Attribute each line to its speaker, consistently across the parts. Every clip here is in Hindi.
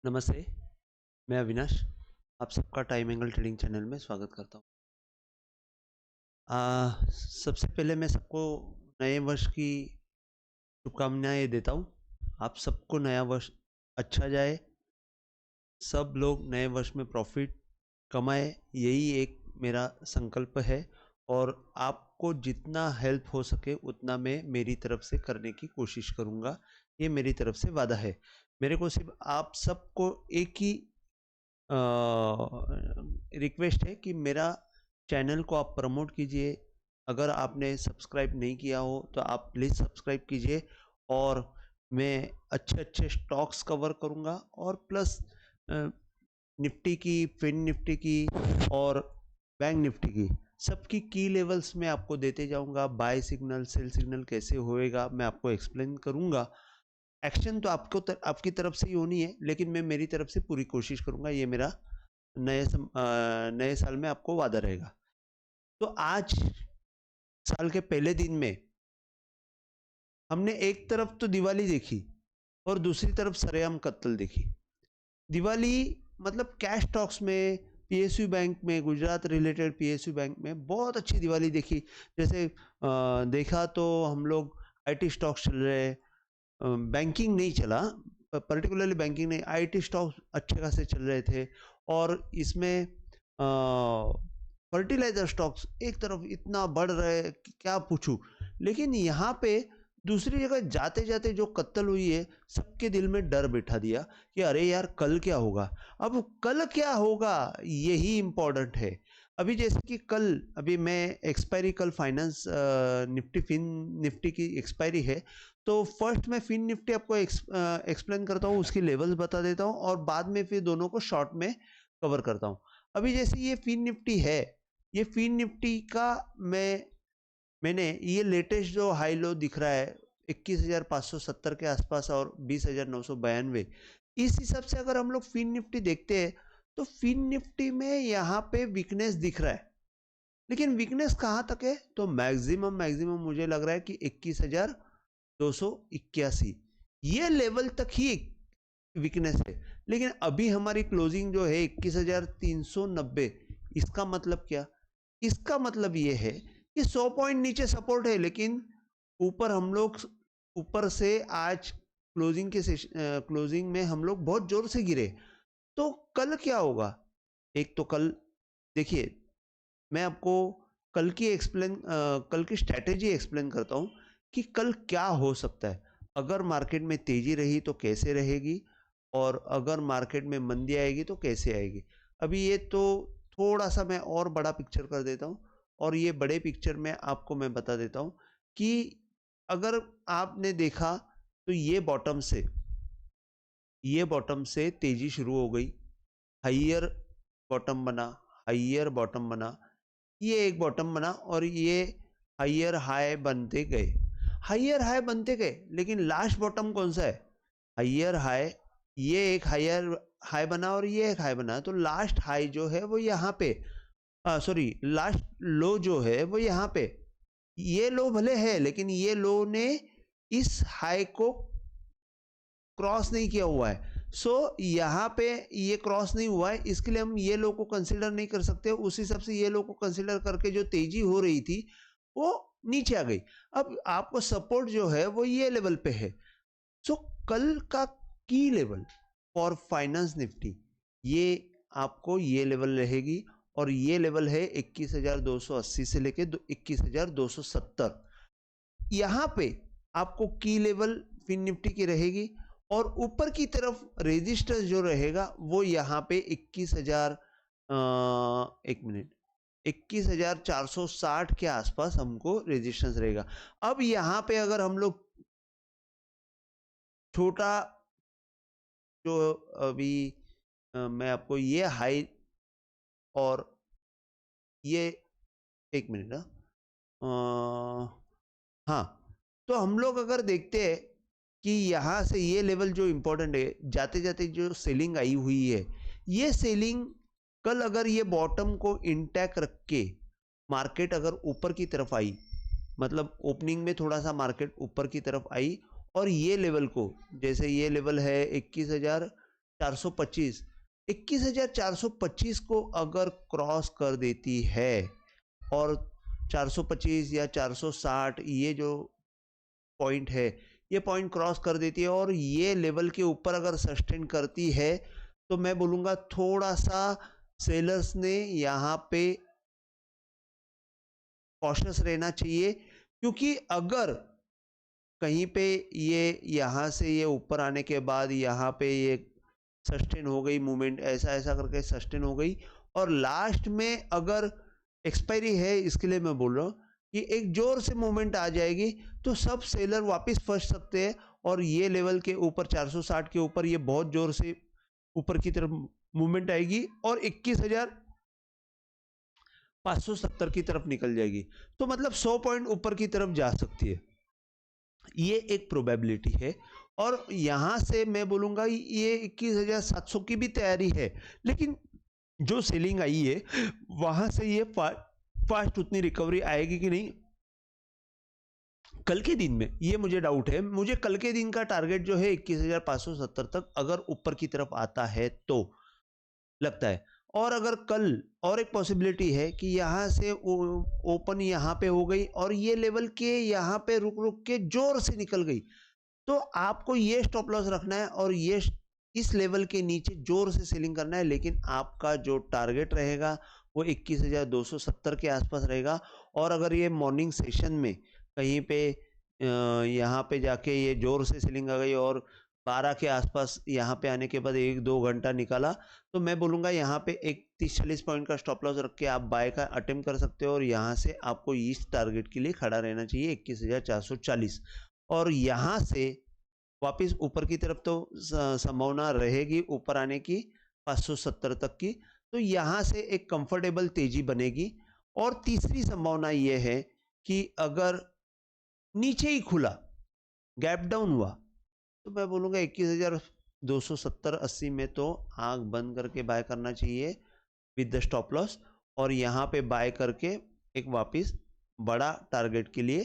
Speaker 1: नमस्ते, मैं अविनाश, आप सबका टाइम एंगल ट्रेडिंग चैनल में स्वागत करता हूँ। सबसे पहले मैं सबको नए वर्ष की शुभकामनाएँ देता हूँ। आप सबको नया वर्ष अच्छा जाए, सब लोग नए वर्ष में प्रॉफ़िट कमाएँ, यही एक मेरा संकल्प है और आपको जितना हेल्प हो सके उतना मैं मेरी तरफ से करने की कोशिश करूँगा, ये मेरी तरफ से वादा है। मेरे को सिर्फ़ आप सबको एक ही रिक्वेस्ट है कि मेरा चैनल को आप प्रमोट कीजिए। अगर आपने सब्सक्राइब नहीं किया हो तो आप प्लीज़ सब्सक्राइब कीजिए और मैं अच्छे-अच्छे स्टॉक्स कवर करूँगा और प्लस निफ्टी की, फिन निफ्टी की और बैंक निफ्टी की सबकी की लेवल्स मैं आपको देते जाऊँगा। बाय सिग्नल, सेल सिग्नल कैसे होएगा मैं आपको एक्सप्लेन करूँगा। एक्शन तो आपकी तरफ से ही होनी है, लेकिन मैं मेरी तरफ से पूरी कोशिश करूँगा, ये मेरा नए साल में आपको वादा रहेगा। तो आज साल के पहले दिन में हमने एक तरफ तो दिवाली देखी और दूसरी तरफ सरेआम कत्ल देखी। दिवाली मतलब कैश स्टॉक्स में, पीएसयू बैंक में, गुजरात रिलेटेड पीएसयू बैंक में बहुत अच्छी दिवाली देखी। जैसे देखा तो हम लोग आईटी स्टॉक्स चल रहे हैं, बैंकिंग नहीं चला, पर्टिकुलरली बैंकिंग नहीं, आईटी स्टॉक्स अच्छे खासे चल रहे थे और इसमें फर्टिलाइजर स्टॉक्स एक तरफ इतना बढ़ रहे कि क्या पूछूं। लेकिन यहाँ पे दूसरी जगह जाते जाते जो कत्ल हुई है, सबके दिल में डर बिठा दिया कि अरे यार कल क्या होगा। अब कल क्या होगा यही इम्पोर्टेंट है। अभी जैसे कि कल, अभी मैं एक्सपायरी कल फाइनेंस निफ्टी फिन निफ्टी की एक्सपायरी है, तो फर्स्ट मैं फिन निफ्टी आपको एक्सप्लेन करता हूँ, उसकी लेवल्स बता देता हूँ और बाद में फिर दोनों को शॉर्ट में कवर करता हूँ। अभी जैसे ये फिन निफ्टी है, ये फिन निफ्टी का मैंने ये लेटेस्ट जो हाई लो दिख रहा है 21,570 के आसपास और 20,992, इस हिसाब से अगर हम लोग फिन निफ्टी देखते हैं तो फिन निफ्टी में यहाँ पे वीकनेस दिख रहा है। लेकिन वीकनेस कहाँ तक है, तो मैक्सिमम मुझे लग रहा है कि 21,281 ये लेवल तक ही वीकनेस है। लेकिन अभी हमारी क्लोजिंग जो है 21,390, इसका मतलब क्या, इसका मतलब ये है कि 100 पॉइंट नीचे सपोर्ट है, लेकिन ऊपर हम लोग, ऊपर से आज क्लोजिंग में हम लोग बहुत जोर से गिरे। तो कल क्या होगा, एक तो कल देखिए, मैं आपको कल की स्ट्रैटेजी एक्सप्लेन करता हूँ कि कल क्या हो सकता है। अगर मार्केट में तेजी रही तो कैसे रहेगी और अगर मार्केट में मंदी आएगी तो कैसे आएगी। अभी ये तो थोड़ा सा मैं और बड़ा पिक्चर कर देता हूँ और ये बड़े पिक्चर में आपको मैं बता देता हूँ कि अगर आपने देखा तो ये बॉटम से तेजी शुरू हो गई, हाइयर बॉटम बना, हाइयर बॉटम बना, ये एक बॉटम बना और ये हाइयर हाई बनते गए, हाइयर हाई बनते गए। लेकिन लास्ट बॉटम कौन सा है, हाइयर हाई, ये एक हाइयर हाई बना और ये एक हाई बना, तो लास्ट हाई जो है वो यहाँ पे, सॉरी लास्ट लो जो है वो यहाँ पे, ये लो भले है लेकिन ये लो ने इस हाई को क्रॉस नहीं किया हुआ है। सो यहाँ पे ये क्रॉस नहीं हुआ है, इसके लिए हम ये लो को कंसिडर नहीं कर सकते। उस हिसाब से ये लो को कंसिडर करके जो तेजी हो रही थी वो नीचे आ गई। अब आपको सपोर्ट जो है वो ये लेवल पे है। सो कल का की लेवल फॉर फाइनेंस निफ्टी, ये आपको ये लेवल रहेगी और ये लेवल है 21,280 से लेके 21,270। यहाँ पे आपको की लेवल फिन निफ्टी की रहेगी और ऊपर की तरफ रेजिस्टेंस जो रहेगा वो यहाँ पे 21,000, एक मिनट, 21,460 के आसपास हमको रेजिस्टेंस रहेगा। अब यहाँ पे अगर हम लोग छोटा जो अभी मैं आपको ये हाई और ये, एक मिनट, हाँ, तो हम लोग अगर देखते हैं कि यहाँ से ये लेवल जो इम्पोर्टेंट है, जाते जाते जो सेलिंग आई हुई है, ये सेलिंग कल अगर ये बॉटम को इंटैक्ट रख के मार्केट अगर ऊपर की तरफ आई, मतलब ओपनिंग में थोड़ा सा मार्केट ऊपर की तरफ आई और ये लेवल को, जैसे ये लेवल है 425, 21,425 को अगर क्रॉस कर देती है और 425 या 460 ये जो पॉइंट है, ये पॉइंट क्रॉस कर देती है और ये लेवल के ऊपर अगर सस्टेन करती है, तो मैं बोलूँगा थोड़ा सा सेलर्स ने यहाँ पे कॉशियस रहना चाहिए, क्योंकि अगर कहीं पे ये यहाँ से ये ऊपर आने के बाद यहाँ पे ये सस्टेन हो गई मूवमेंट, ऐसा ऐसा करके सस्टेन हो गई और लास्ट में अगर एक्सपायरी है, इसके लिए मैं बोल रहा हूँ कि एक जोर से मूवमेंट आ जाएगी, तो सब सेलर वापस फंस सकते हैं और ये लेवल के ऊपर 460 के ऊपर ये बहुत जोर से ऊपर की तरफ मूवमेंट आएगी और 21,570 की तरफ निकल जाएगी, तो मतलब 100 पॉइंट ऊपर की तरफ जा सकती है। ये एक प्रोबेबिलिटी है और यहां से मैं बोलूंगा ये 21,700 की भी तैयारी है, लेकिन जो सेलिंग आई है वहां से ये फास्ट उतनी रिकवरी आएगी कि नहीं कल के दिन में, ये मुझे डाउट है। मुझे कल के दिन का टारगेट जो है 21,570 तक अगर ऊपर की तरफ आता है तो लगता है। और अगर कल और एक पॉसिबिलिटी है कि यहाँ से ओपन यहाँ पे हो गई और ये लेवल के यहाँ पे रुक रुक के जोर से निकल गई, तो आपको ये स्टॉप लॉस रखना है और ये इस लेवल के नीचे जोर से सेलिंग करना है, लेकिन आपका जो टारगेट रहेगा वो 21,270 के आसपास रहेगा। और अगर ये मॉर्निंग सेशन में कहीं पे यहाँ पे जाके ये जोर से सेलिंग आ गई और 12 के आसपास यहाँ पे आने के बाद 1-2 घंटा निकाला, तो मैं बोलूँगा यहाँ पे एक 30-40 पॉइंट का स्टॉप लॉस रख के आप बाय का अटेम्प्ट कर सकते हो और यहाँ से आपको इस टारगेट के लिए खड़ा रहना चाहिए 21,440 और यहाँ से वापस ऊपर की तरफ तो संभावना रहेगी ऊपर आने की 570 तक की, तो यहाँ से एक कंफर्टेबल तेजी बनेगी। और तीसरी संभावना ये है कि अगर नीचे ही खुला गैप डाउन हुआ, तो मैं बोलूँगा 21,270-80 में तो आंख बंद करके बाय करना चाहिए विद द स्टॉप लॉस और यहाँ पे बाय करके एक वापस बड़ा टारगेट के लिए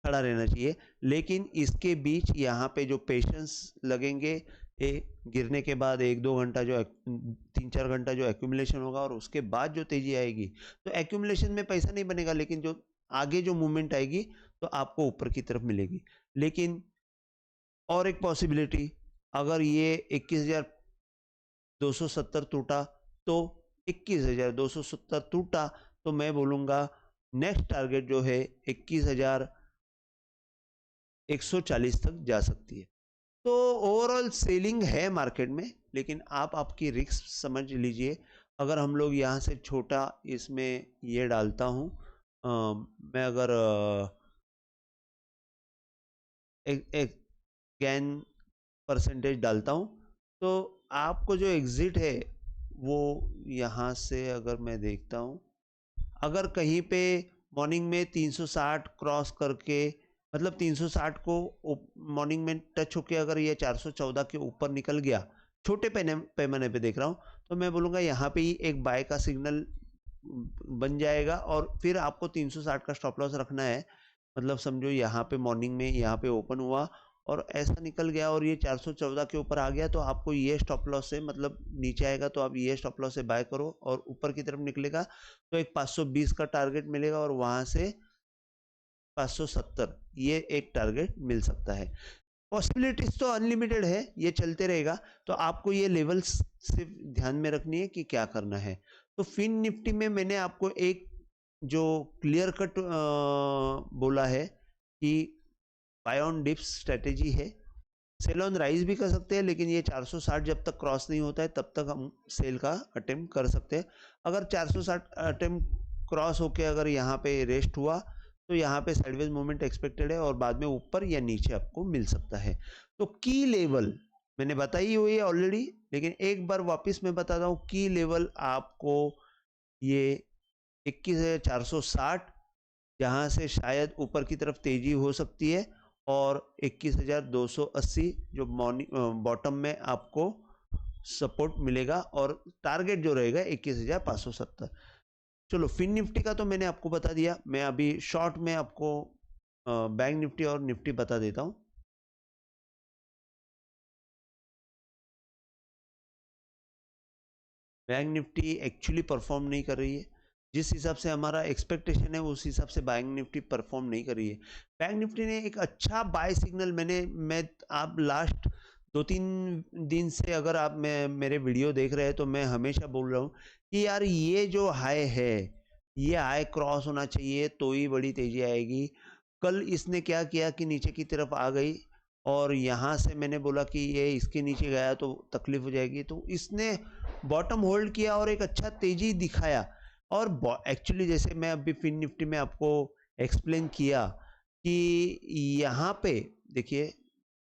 Speaker 1: खड़ा रहना चाहिए। लेकिन इसके बीच यहाँ पे जो पेशेंस लगेंगे, गिरने के बाद 1-2 घंटा जो 3-4 घंटा जो एक्यूमुलेशन होगा और उसके बाद जो तेजी आएगी, तो एक्यूमुलेशन में पैसा नहीं बनेगा, लेकिन जो आगे जो मूवमेंट आएगी तो आपको ऊपर की तरफ मिलेगी। लेकिन और एक पॉसिबिलिटी, अगर ये 21,270 टूटा तो 21,270 टूटा तो मैं बोलूँगा नेक्स्ट टारगेट जो है 21,140 तक जा सकती है। तो ओवरऑल सेलिंग है मार्केट में, लेकिन आप आपकी रिस्क समझ लीजिए। अगर हम लोग यहाँ से छोटा इसमें ये डालता हूँ, मैं अगर एक गेन परसेंटेज डालता हूँ, तो आपको जो एग्जिट है वो यहाँ से अगर मैं देखता हूँ, अगर कहीं पे मॉर्निंग में 360 क्रॉस करके, मतलब 360 को मॉर्निंग में टच होके अगर ये 414 के ऊपर निकल गया, छोटे पैमाने पे देख रहा हूँ, तो मैं बोलूँगा यहाँ पे ही एक बाय का सिग्नल बन जाएगा और फिर आपको 360 का स्टॉप लॉस रखना है। मतलब समझो यहाँ पे मॉर्निंग में यहाँ पे ओपन हुआ और ऐसा निकल गया और ये 414 के ऊपर आ गया, तो आपको ये स्टॉप लॉस से, मतलब नीचे आएगा तो आप ये स्टॉप लॉस से बाय करो और ऊपर की तरफ निकलेगा तो एक 520 का टारगेट मिलेगा और वहां से 570 ये एक टारगेट मिल सकता है। पॉसिबिलिटीज तो अनलिमिटेड है, ये चलते रहेगा, तो आपको ये लेवल्स सिर्फ ध्यान में रखनी है कि क्या करना है। तो फिन निफ्टी में मैंने आपको एक जो क्लियर कट बोला है कि बाय ऑन डिप्स स्ट्रेटेजी है, सेल ऑन राइज भी कर सकते हैं, लेकिन ये 460 जब तक क्रॉस नहीं होता है तब तक हम सेल का अटेम्प्ट कर सकते हैं। अगर 460 अटेम्प्ट क्रॉस होके अगर यहाँ पे रेस्ट हुआ तो यहाँ पे साइडवेज मूवमेंट एक्सपेक्टेड है और बाद में ऊपर या नीचे आपको मिल सकता है। तो की लेवल मैंने बताई हुई है ऑलरेडी, लेकिन एक बार वापस मैं बताता हूँ की लेवल आपको ये 21,460 जहाँ से शायद ऊपर की तरफ तेजी हो सकती है और 21,280 जो मॉर्निंग बॉटम में आपको सपोर्ट मिलेगा और टारगेट जो रहेगा 21,570। चलो फिन निफ्टी का तो मैंने आपको बता दिया, मैं अभी शॉर्ट में आपको बैंक निफ्टी और निफ्टी बता देता हूँ। बैंक निफ्टी एक्चुअली परफॉर्म नहीं कर रही है। जिस हिसाब से हमारा एक्सपेक्टेशन है उस हिसाब से बैंक निफ्टी परफॉर्म नहीं कर रही है। बैंक निफ्टी ने एक अच्छा बाय सिग्नल मैं आप लास्ट 2-3 दिन से अगर आप मेरे वीडियो देख रहे हैं तो मैं हमेशा बोल रहा हूँ कि यार ये जो हाई है ये हाई क्रॉस होना चाहिए तो ही बड़ी तेजी आएगी। कल इसने क्या किया कि नीचे की तरफ आ गई और यहाँ से मैंने बोला कि ये इसके नीचे गया तो तकलीफ हो जाएगी, तो इसने बॉटम होल्ड किया और एक अच्छा तेजी दिखाया। और एक्चुअली जैसे मैं अभी फिन निफ्टी में आपको एक्सप्लेन किया कि यहाँ पे देखिए,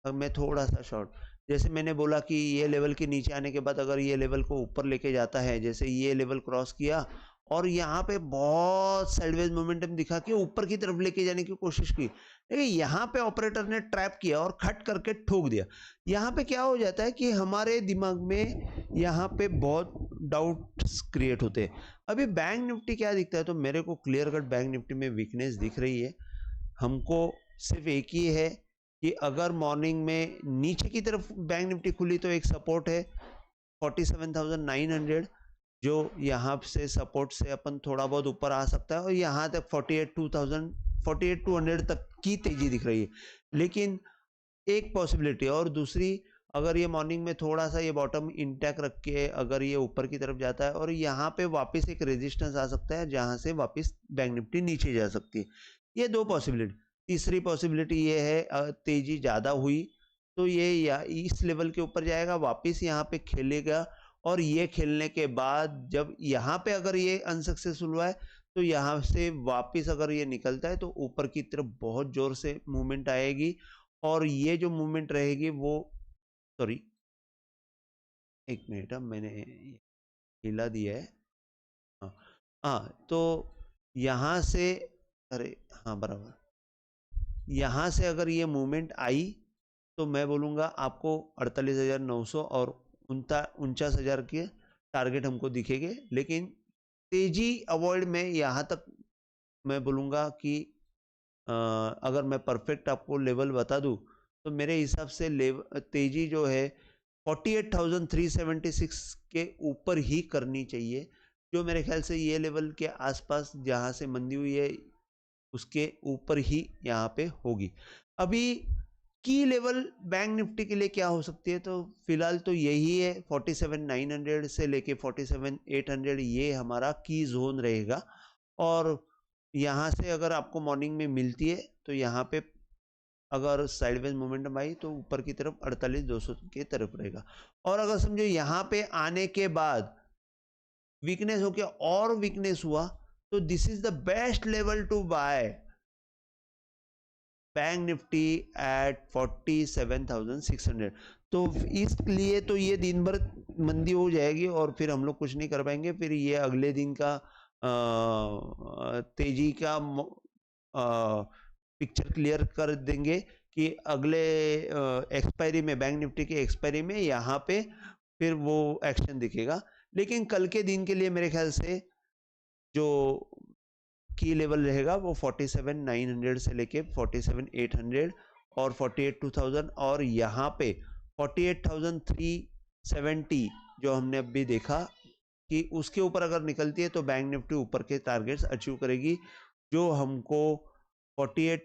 Speaker 1: मैं थोड़ा सा शॉर्ट, जैसे मैंने बोला कि ये लेवल के नीचे आने के बाद अगर ये लेवल को ऊपर लेके जाता है, जैसे ये लेवल क्रॉस किया और यहाँ पे बहुत साइडवेज मोमेंटम दिखा के ऊपर की तरफ लेके जाने की कोशिश की, लेकिन यहाँ पे ऑपरेटर ने ट्रैप किया और खट करके ठोक दिया। यहाँ पे क्या हो जाता है कि हमारे दिमाग में यहाँ पे बहुत डाउट्स क्रिएट होते हैं। अभी बैंक निफ्टी क्या दिखता है, तो मेरे को क्लियर कट बैंक निफ्टी में वीकनेस दिख रही है। हमको सिर्फ एक ही है कि अगर मॉर्निंग में नीचे की तरफ बैंक निफ्टी खुली तो एक सपोर्ट है 47,900, जो यहाँ से सपोर्ट से अपन थोड़ा बहुत ऊपर आ सकता है और यहाँ तक 48,200 तक की तेजी दिख रही है। लेकिन एक पॉसिबिलिटी और दूसरी, अगर ये मॉर्निंग में थोड़ा सा ये बॉटम इंटैक्ट रख के अगर ये ऊपर की तरफ जाता है और यहाँ पे वापस एक रेजिस्टेंस आ सकता है जहाँ से वापस बैंक निफ्टी नीचे जा सकती है। ये दो पॉसिबिलिटी। तीसरी पॉसिबिलिटी ये है तेजी ज़्यादा हुई तो ये या इस लेवल के ऊपर जाएगा, वापस यहाँ पे खेलेगा और ये खेलने के बाद जब यहाँ पे अगर ये अनसक्सेसफुल हुआ है तो यहाँ से वापस अगर ये निकलता है तो ऊपर की तरफ बहुत जोर से मूवमेंट आएगी और ये जो मूवमेंट रहेगी वो, सॉरी एक मिनट, अब मैंने हिला दिया है। हाँ हाँ, तो यहाँ से, अरे हाँ बराबर, यहाँ से अगर ये मूवमेंट आई तो मैं बोलूँगा आपको 48,900 और 49,000 के टारगेट हमको दिखेंगे। लेकिन तेजी अवॉइड में यहाँ तक मैं बोलूँगा कि अगर मैं परफेक्ट आपको लेवल बता दूँ तो मेरे हिसाब से तेजी जो है 48,376 के ऊपर ही करनी चाहिए, जो मेरे ख्याल से ये लेवल के आसपास जहाँ से मंदी हुई है उसके ऊपर ही यहाँ पे होगी। अभी की लेवल बैंक निफ्टी के लिए क्या हो सकती है, तो फिलहाल तो यही है 47,900 से लेके 47,800, ये हमारा की जोन रहेगा। और यहाँ से अगर आपको मॉर्निंग में मिलती है तो यहाँ पे अगर साइडवेज मोमेंटम आई तो ऊपर की तरफ 48,200 के तरफ रहेगा। और अगर समझो यहाँ पे आने के बाद वीकनेस होके और वीकनेस हुआ तो this is the best level to buy Bank Nifty at 47,600। तो इसलिए तो ये दिन भर मंदी हो जाएगी और फिर हम लोग कुछ नहीं कर पाएंगे। फिर ये अगले दिन का तेजी का पिक्चर क्लियर कर देंगे कि अगले एक्सपायरी में, बैंक निफ्टी के एक्सपायरी में यहाँ पे फिर वो एक्शन दिखेगा। लेकिन कल के दिन के लिए मेरे ख्याल से जो की लेवल रहेगा वो 47,900 से लेके 47,800 और 48,200 और यहाँ पे 48,370 जो हमने अभी देखा कि उसके ऊपर अगर निकलती है तो बैंक निफ्टी ऊपर के टारगेट्स अचीव करेगी, जो हमको 48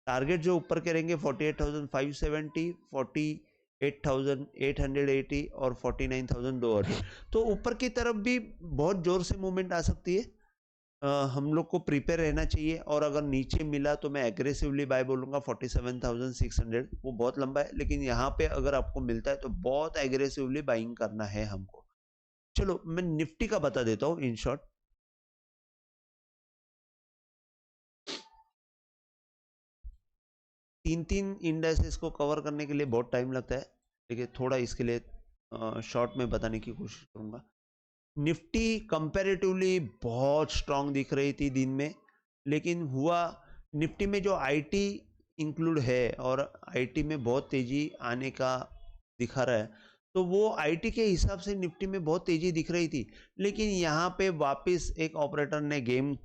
Speaker 1: टारगेट जो ऊपर के रहेंगे 48,570, 48,880 और 49,200। तो ऊपर की तरफ भी बहुत जोर से मूवमेंट आ सकती है। हम लोग को प्रिपेयर रहना चाहिए और अगर नीचे मिला तो मैं एग्रेसिवली बाय बोलूँगा 47,600, वो बहुत लंबा है, लेकिन यहाँ पे अगर आपको मिलता है तो बहुत एग्रेसिवली बाइंग करना है हमको। चलो मैं निफ्टी का बता देता हूँ इन शॉर्ट। तीन इंडेक्सेस को कवर करने के लिए बहुत टाइम लगता है, लेकिन थोड़ा इसके लिए शॉर्ट में बताने की कोशिश करूँगा। निफ्टी कंपैरेटिवली बहुत स्ट्रांग दिख रही थी दिन में, लेकिन हुआ निफ्टी में जो आईटी इंक्लूड है और आईटी में बहुत तेजी आने का दिखा रहा है, तो वो आईटी के हिसाब से निफ्टी में बहुत तेजी दिख रही थी। लेकिन यहाँ पे वापस एक ऑपरेटर ने गेम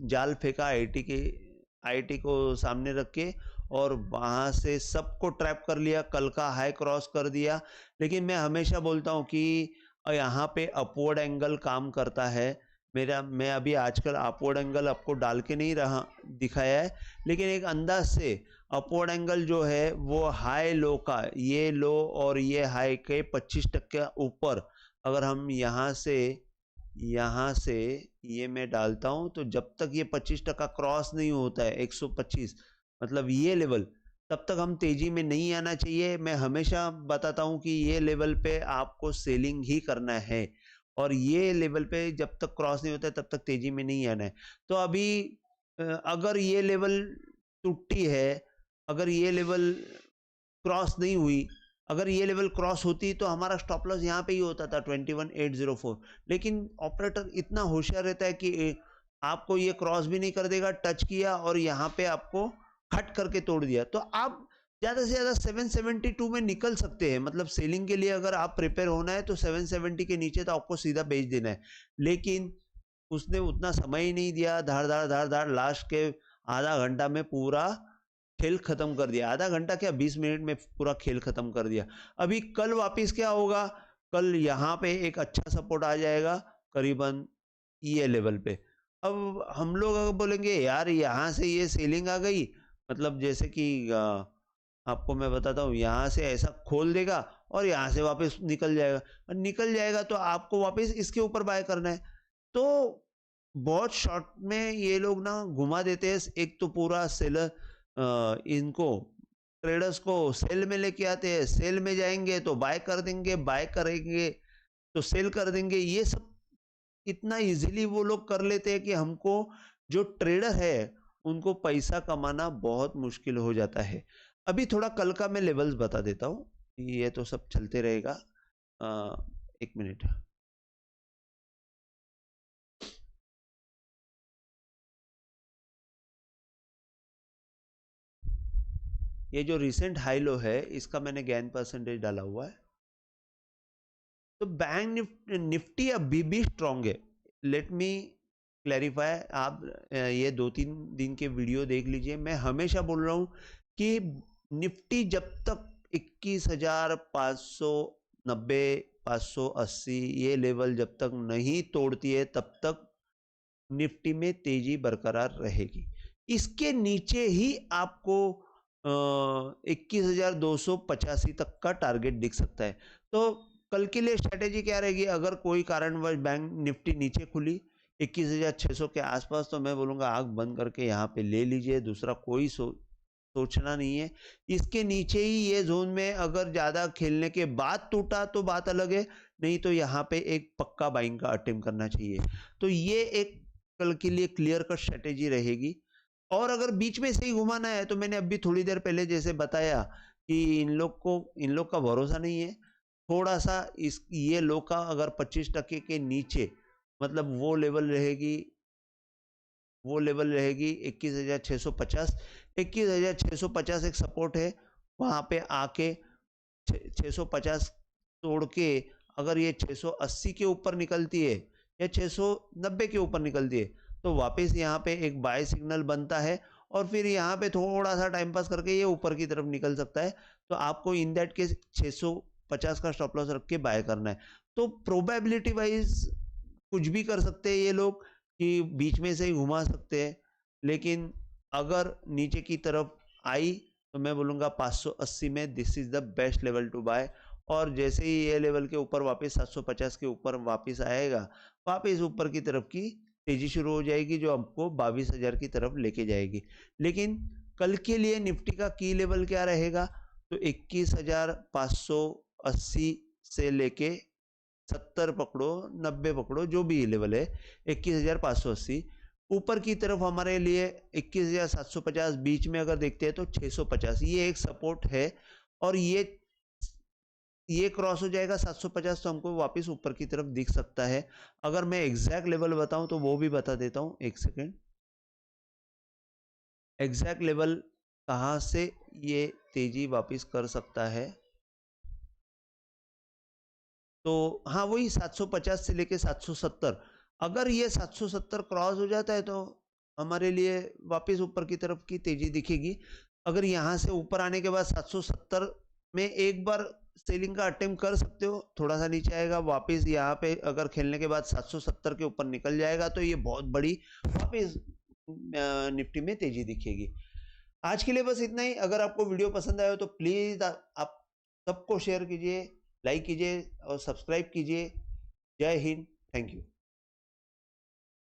Speaker 1: जाल फेंका आईटी को सामने रख के और वहाँ से सबको ट्रैप कर लिया, कल का हाई क्रॉस कर दिया। लेकिन मैं हमेशा बोलता हूँ कि यहाँ पे अपवर्ड एंगल काम करता है। मैं अभी आजकल अपवर्ड एंगल आपको डाल के नहीं रहा दिखाया है, लेकिन एक अंदाज से अपवर्ड एंगल जो है वो हाई लो का, ये लो और ये हाई के 25% ऊपर अगर हम यहाँ से ये मैं डालता हूँ, तो जब तक ये 25% क्रॉस नहीं होता है 125 मतलब ये लेवल, तब तक हम तेजी में नहीं आना चाहिए। मैं हमेशा बताता हूँ कि ये लेवल पे आपको सेलिंग ही करना है और ये लेवल पे जब तक क्रॉस नहीं होता है तब तक तेजी में नहीं आना है। तो अभी अगर ये लेवल टूटी है, अगर ये लेवल क्रॉस नहीं हुई, अगर ये लेवल क्रॉस होती तो हमारा स्टॉप लॉस यहाँ पे ही होता था 21804। लेकिन ऑपरेटर इतना होशियार रहता है कि आपको ये क्रॉस भी नहीं कर देगा, टच किया और यहाँ पे आपको कट करके तोड़ दिया। तो आप ज़्यादा से ज़्यादा 772 में निकल सकते हैं। मतलब सेलिंग के लिए अगर आप प्रिपेयर होना है तो 770 के नीचे तो आपको सीधा बेच देना है। लेकिन उसने उतना समय ही नहीं दिया, धार धार धार धार लास्ट के आधा घंटा में पूरा खेल खत्म कर दिया। आधा घंटा क्या 20 मिनट में पूरा खेल खत्म कर दिया। अभी कल वापस क्या होगा, कल यहाँ पे एक अच्छा सपोर्ट आ जाएगा करीबन ये लेवल पे। अब हम लोग अगर बोलेंगे यार यहाँ से ये सेलिंग आ गई, मतलब जैसे कि आपको मैं बताता हूँ, यहाँ से ऐसा खोल देगा और यहाँ से वापस निकल जाएगा, और निकल जाएगा तो आपको वापस इसके ऊपर बाय करना है। तो बहुत शॉर्ट में ये लोग ना घुमा देते हैं। एक तो पूरा सेलर इनको ट्रेडर्स को सेल में लेके आते हैं, सेल में जाएंगे तो बाय कर देंगे, बाय करेंगे तो सेल कर देंगे। ये सब इतना इजीली वो लोग कर लेते हैं कि हमको जो ट्रेडर है उनको पैसा कमाना बहुत मुश्किल हो जाता है। अभी थोड़ा कल का मैं लेवल्स बता देता हूँ, ये तो सब चलते रहेगा। एक मिनट, ये जो रिसेंट हाई लो है इसका मैंने गेन परसेंटेज डाला हुआ है। तो बैंक निफ्टी अभी भी स्ट्रांग है। लेट मी क्लैरिफाई, आप ये 2-3 दिन के वीडियो देख लीजिए। मैं हमेशा बोल रहा हूँ कि निफ्टी जब तक 21,590 580 ये लेवल जब तक नहीं तोड़ती है तब तक निफ्टी में तेजी बरकरार रहेगी। इसके नीचे ही आपको 21,285 तक का टारगेट दिख सकता है। तो कल के लिए स्ट्रेटेजी क्या रहेगी, अगर कोई कारणवश बैंक निफ्टी नीचे खुली 21,600 के आसपास, तो मैं बोलूँगा आग बंद करके यहाँ पे ले लीजिए, दूसरा कोई सोचना नहीं है। इसके नीचे ही ये जोन में अगर ज़्यादा खेलने के बाद टूटा तो बात अलग है, नहीं तो यहाँ पे एक पक्का बाइंग का अटेम्प्ट करना चाहिए। तो ये एक कल के लिए क्लियर कट स्ट्रेटेजी रहेगी। और अगर बीच में से ही घुमाना है तो मैंने अभी थोड़ी देर पहले जैसे बताया कि इन लोग का भरोसा नहीं है। थोड़ा सा ये लो का अगर 25% के नीचे, मतलब वो लेवल रहेगी 21,650। 21,650 एक सपोर्ट है, वहां पे आके 650 तोड़ के अगर ये 680 के ऊपर निकलती है या 690 के ऊपर निकलती है तो वापस यहाँ पे एक बाय सिग्नल बनता है और फिर यहाँ पे थोड़ा सा टाइम पास करके ये ऊपर की तरफ निकल सकता है। तो आपको इन दैट केस 650 का स्टॉप लॉस रख के बाय करना है। तो प्रोबेबिलिटी वाइज कुछ भी कर सकते हैं ये लोग कि बीच में से ही घुमा सकते हैं, लेकिन अगर नीचे की तरफ आई तो मैं बोलूँगा 580 में this is the best level to buy. और जैसे ही ये लेवल के ऊपर वापस 750 के ऊपर वापस आएगा, वापस ऊपर की तरफ की तेजी शुरू हो जाएगी जो हमको 22,000 की तरफ लेके जाएगी। लेकिन कल के लिए निफ्टी का की लेवल क्या रहेगा, तो 21,580 से लेके 70 पकड़ो 90 पकड़ो जो भी लेवल है, 21,580 ऊपर की तरफ हमारे लिए 21,750, बीच में अगर देखते हैं तो 650 ये एक सपोर्ट है। और ये क्रॉस हो जाएगा 750 तो हमको वापस ऊपर की तरफ दिख सकता है। अगर मैं एग्जैक्ट लेवल बताऊं तो वो भी बता देता हूं, एक सेकेंड। एग्जैक्ट लेवल कहां से ये तेजी वापस कर सकता है, तो हाँ वही 750 से लेके 770। अगर ये 770 क्रॉस हो जाता है तो हमारे लिए वापस ऊपर की तरफ की तेजी दिखेगी। अगर यहाँ से ऊपर आने के बाद 770 में एक बार सेलिंग का अटेम्प्ट कर सकते हो, थोड़ा सा नीचे आएगा, वापस यहाँ पे अगर खेलने के बाद 770 के ऊपर निकल जाएगा तो ये बहुत बड़ी वापस निफ्टी में तेजी दिखेगी। आज के लिए बस इतना ही। अगर आपको वीडियो पसंद आया हो तो प्लीज आप सबको शेयर कीजिए, लाइक कीजिए और सब्सक्राइब कीजिए। जय हिंद, थैंक यू।